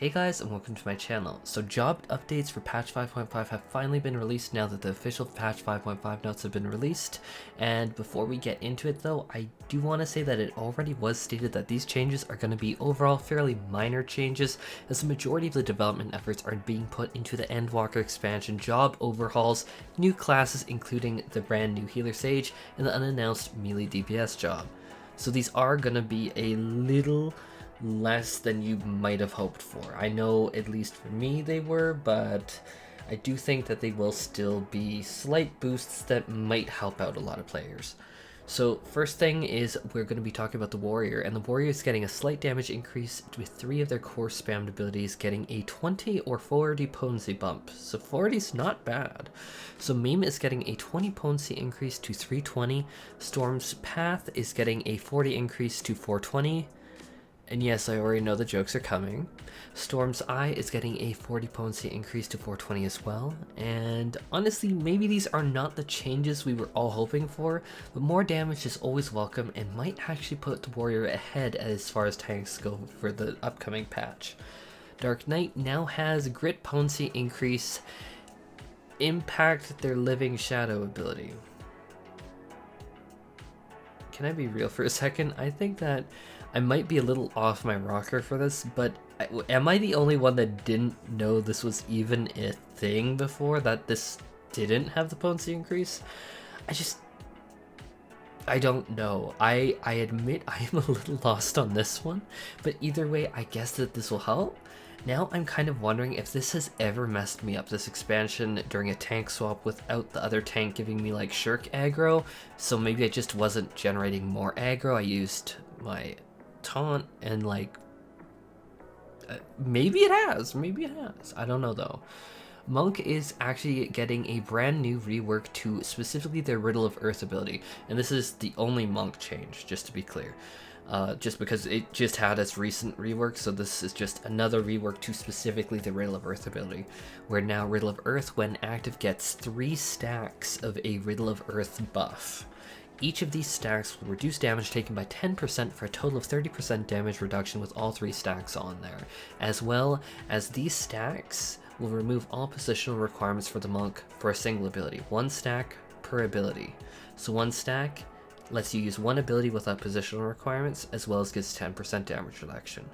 Hey guys, and welcome to my channel. So job updates for patch 5.5 have finally been released now that the official patch 5.5 notes have been released. And before we get into it though, I do want to say that it already was stated that these changes are going to be overall fairly minor changes, as the majority of the development efforts are being put into the Endwalker expansion, job overhauls, new classes including the brand new Healer Sage, and the unannounced melee DPS job. So these are going to be a little less than you might have hoped for. I know, at least for me, they were, but I do think that they will still be slight boosts that might help out a lot of players. So first thing is we're going to be talking about the Warrior, and the Warrior is getting a slight damage increase with 3 of their core spammed abilities getting a 20 or 40 potency bump. So 40 is not bad. So Meme is getting a 20 potency increase to 320, Storm's Path is getting a 40 increase to 420, and yes, I already know the jokes are coming. Storm's Eye is getting a 40 potency increase to 420 as well. And honestly, maybe these are not the changes we were all hoping for, but more damage is always welcome and might actually put the Warrior ahead as far as tanks go for the upcoming patch. Dark Knight now has Grit potency increase, impact their Living Shadow ability. Can I be real for a second? I think that I might be a little off my rocker for this, but am I the only one that didn't know this was even a thing before, that this didn't have the potency increase? I don't know. I admit I am a little lost on this one, but either way, I guess that this will help. Now I'm kind of wondering if this has ever messed me up, this expansion, during a tank swap without the other tank giving me like shirk aggro, so maybe I just wasn't generating more aggro. I used my taunt and like maybe it has, I don't know though. Monk is actually getting a brand new rework to specifically their Riddle of Earth ability, and this is the only Monk change, just to be clear. Just because it just had its recent rework, so this is just another rework to specifically the Riddle of Earth ability, where now Riddle of Earth, when active, gets 3 stacks of a Riddle of Earth buff. Each of these stacks will reduce damage taken by 10% for a total of 30% damage reduction with all 3 stacks on there, as well as these stacks will remove all positional requirements for the Monk for a single ability, 1 stack per ability. So 1 stack lets you use 1 ability without positional requirements, as well as gives 10% damage reduction.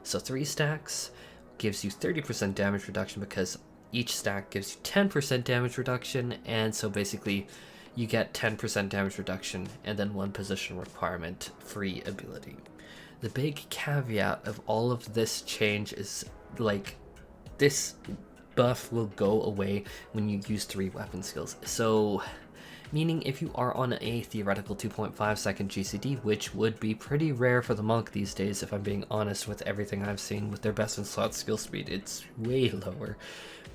So 3 stacks gives you 30% damage reduction because each stack gives you 10% damage reduction, and so basically you get 10% damage reduction and then 1 positional requirement free ability. The big caveat of all of this change is like this buff will go away when you use 3 weapon skills. So meaning if you are on a theoretical 2.5 second GCD, which would be pretty rare for the Monk these days, if I'm being honest with everything I've seen with their best in slot skill speed, it's way lower.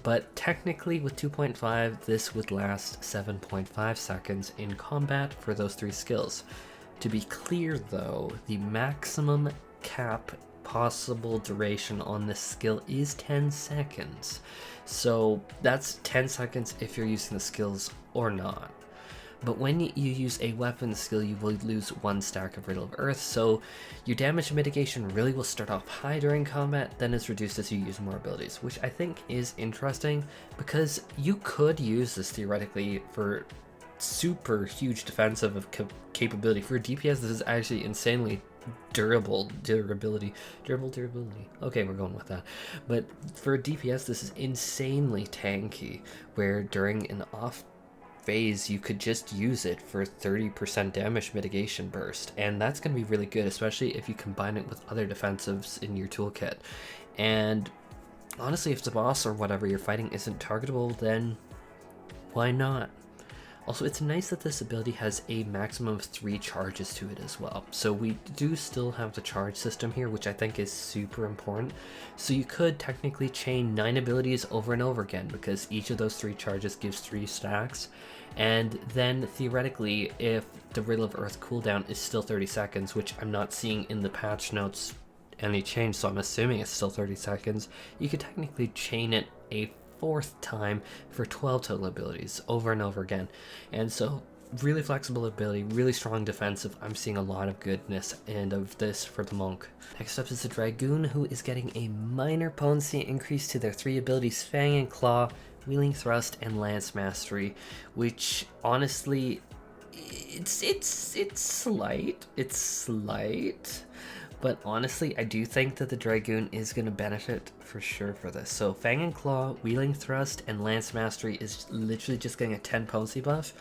But technically with 2.5, this would last 7.5 seconds in combat for those 3 skills. To be clear though, the maximum cap possible duration on this skill is 10 seconds. So that's 10 seconds if you're using the skills or not. But when you use a weapon skill, you will lose 1 stack of Riddle of Earth, so your damage mitigation really will start off high during combat, then is reduced as you use more abilities, which I think is interesting, because you could use this theoretically for super huge defensive capability. For DPS, this is actually insanely durability. Okay, we're going with that. But for DPS, this is insanely tanky, where during an off phase you could just use it for 30% damage mitigation burst, and that's going to be really good, especially if you combine it with other defensives in your toolkit. And honestly, if the boss or whatever you're fighting isn't targetable, then why not? Also, it's nice that this ability has a maximum of 3 charges to it as well. So we do still have the charge system here, which I think is super important. So you could technically chain 9 abilities over and over again, because each of those 3 charges gives 3 stacks. And then theoretically, if the Riddle of Earth cooldown is still 30 seconds, which I'm not seeing in the patch notes any change, so I'm assuming it's still 30 seconds, you could technically chain it a 4th time for 12 total abilities over and over again. And so really flexible ability, really strong defensive. I'm seeing a lot of goodness and of this for the monk. Next up is the Dragoon, who is getting a minor potency increase to their 3 abilities, Fang and Claw, Wheeling Thrust, and Lance Mastery, which honestly, it's slight. It's slight. But honestly, I do think that the Dragoon is going to benefit for sure for this. So Fang and Claw, Wheeling Thrust, and Lance Mastery is literally just getting a 10 potency buff.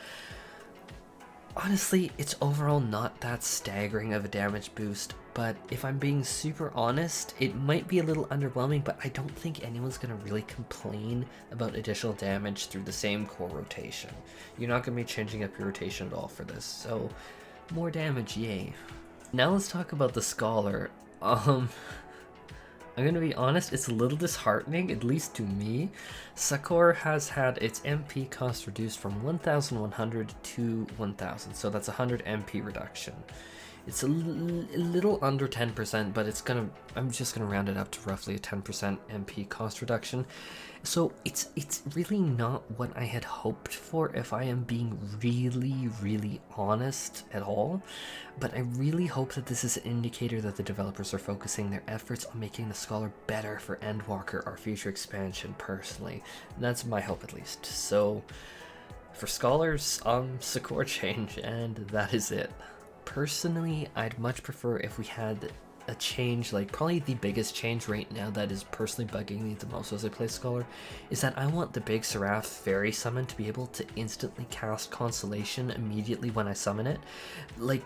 Honestly, it's overall not that staggering of a damage boost, but if I'm being super honest, it might be a little underwhelming, but I don't think anyone's going to really complain about additional damage through the same core rotation. You're not going to be changing up your rotation at all for this, so more damage, yay. Now let's talk about the Scholar. I'm gonna be honest, it's a little disheartening, at least to me. Sakura has had its MP cost reduced from 1,100 to 1,000, so that's 100 MP reduction. It's a little under 10%, but I'm just gonna round it up to roughly a 10% MP cost reduction. So it's really not what I had hoped for, if I am being really honest at all. But I really hope that this is an indicator that the developers are focusing their efforts on making the Scholar better for Endwalker, our future expansion, personally. And that's my hope, at least. So for Scholars, Sakura change, and that is it. Personally, I'd much prefer if we had a change, like probably the biggest change right now that is personally bugging me the most as I play Scholar, is that I want the big Seraph Fairy summon to be able to instantly cast Constellation immediately when I summon it. Like,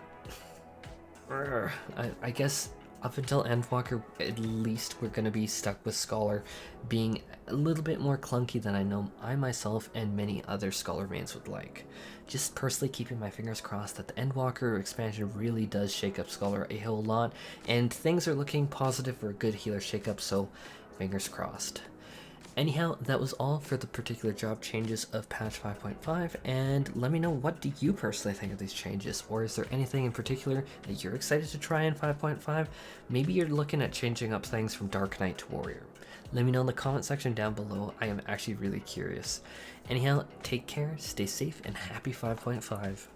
I guess up until Endwalker, at least we're going to be stuck with Scholar being a little bit more clunky than I know I myself and many other Scholar mains would like. Just personally keeping my fingers crossed that the Endwalker expansion really does shake up Scholar a whole lot, and things are looking positive for a good healer shakeup, so fingers crossed. Anyhow, that was all for the particular job changes of patch 5.5, and let me know, what do you personally think of these changes, or is there anything in particular that you're excited to try in 5.5? Maybe you're looking at changing up things from Dark Knight to Warrior. Let me know in the comment section down below. I am actually really curious. Anyhow, take care, stay safe, and happy 5.5.